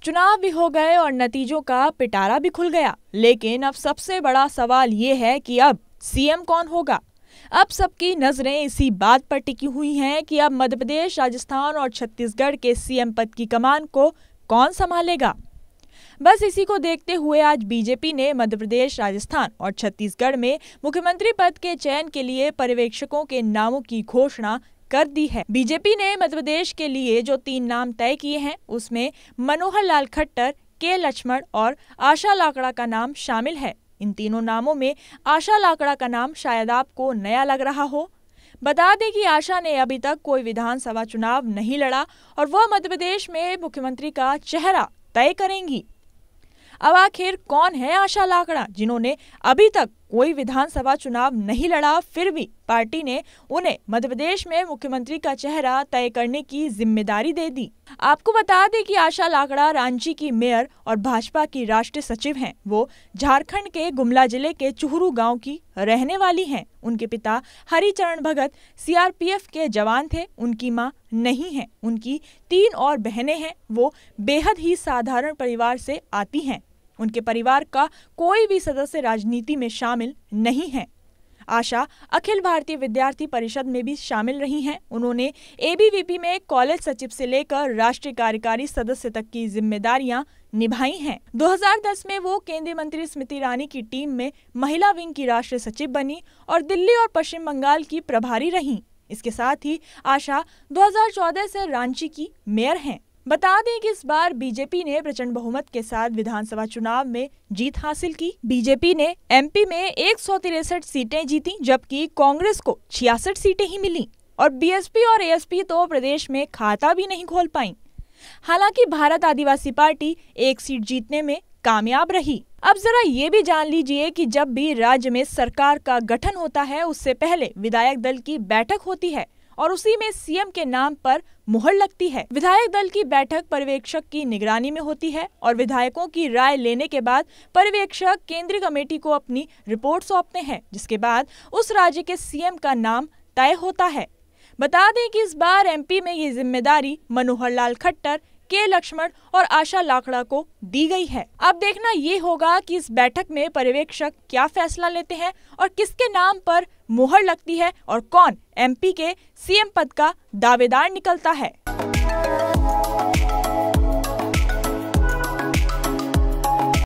चुनाव भी हो गए और नतीजों का पिटारा भी खुल गया, लेकिन अब सबसे बड़ा सवाल ये है कि अब सीएम कौन होगा। अब सबकी नजरें इसी बात पर टिकी हुई हैं कि अब मध्य प्रदेश, राजस्थान और छत्तीसगढ़ के सीएम पद की कमान को कौन संभालेगा। बस इसी को देखते हुए आज बीजेपी ने मध्य प्रदेश, राजस्थान और छत्तीसगढ़ में मुख्यमंत्री पद के चयन के लिए पर्यवेक्षकों के नामों की घोषणा कर दी है। बीजेपी ने मध्य प्रदेश के लिए जो 3 नाम तय किए हैं, उसमें मनोहर लाल खट्टर, के लक्ष्मण और आशा लाकड़ा का नाम शामिल है। इन तीनों नामों में आशा लाकड़ा का नाम शायद आपको नया लग रहा हो। बता दें कि आशा ने अभी तक कोई विधानसभा चुनाव नहीं लड़ा और वह मध्य प्रदेश में मुख्यमंत्री का चेहरा तय करेंगी। अब आखिर कौन है आशा लाकड़ा, जिन्होंने अभी तक कोई विधानसभा चुनाव नहीं लड़ा, फिर भी पार्टी ने उन्हें मध्य प्रदेश में मुख्यमंत्री का चेहरा तय करने की जिम्मेदारी दे दी। आपको बता दें कि आशा लाकड़ा रांची की मेयर और भाजपा की राष्ट्रीय सचिव हैं। वो झारखंड के गुमला जिले के चुहरू गांव की रहने वाली हैं। उनके पिता हरिचरण भगत सीआरपीएफ के जवान थे। उनकी मां नहीं है। उनकी 3 और बहनें हैं। वो बेहद ही साधारण परिवार से आती हैं। उनके परिवार का कोई भी सदस्य राजनीति में शामिल नहीं है। आशा अखिल भारतीय विद्यार्थी परिषद में भी शामिल रही हैं। उन्होंने एबीवीपी में कॉलेज सचिव से लेकर राष्ट्रीय कार्यकारी सदस्य तक की जिम्मेदारियां निभाई हैं। 2010 में वो केंद्रीय मंत्री स्मृति ईरानी की टीम में महिला विंग की राष्ट्रीय सचिव बनी और दिल्ली और पश्चिम बंगाल की प्रभारी रहीं। इसके साथ ही आशा 2014 से रांची की मेयर हैं। बता दें कि इस बार बीजेपी ने प्रचंड बहुमत के साथ विधानसभा चुनाव में जीत हासिल की। बीजेपी ने एमपी में 163 सीटें जीती, जबकि कांग्रेस को 66 सीटें ही मिली और बीएसपी और एएसपी तो प्रदेश में खाता भी नहीं खोल पाई। हालांकि भारत आदिवासी पार्टी 1 सीट जीतने में कामयाब रही। अब जरा ये भी जान लीजिए कि जब भी राज्य में सरकार का गठन होता है, उससे पहले विधायक दल की बैठक होती है और उसी में सीएम के नाम पर मुहर लगती है। विधायक दल की बैठक पर्यवेक्षक की निगरानी में होती है और विधायकों की राय लेने के बाद पर्यवेक्षक केंद्रीय कमेटी को अपनी रिपोर्ट सौंपते हैं, जिसके बाद उस राज्य के सीएम का नाम तय होता है। बता दें कि इस बार एमपी में ये जिम्मेदारी मनोहर लाल खट्टर, के लक्ष्मण और आशा लाकड़ा को दी गई है। अब देखना ये होगा कि इस बैठक में पर्यवेक्षक क्या फैसला लेते हैं और किसके नाम पर मुहर लगती है और कौन एमपी के सीएम पद का दावेदार निकलता है।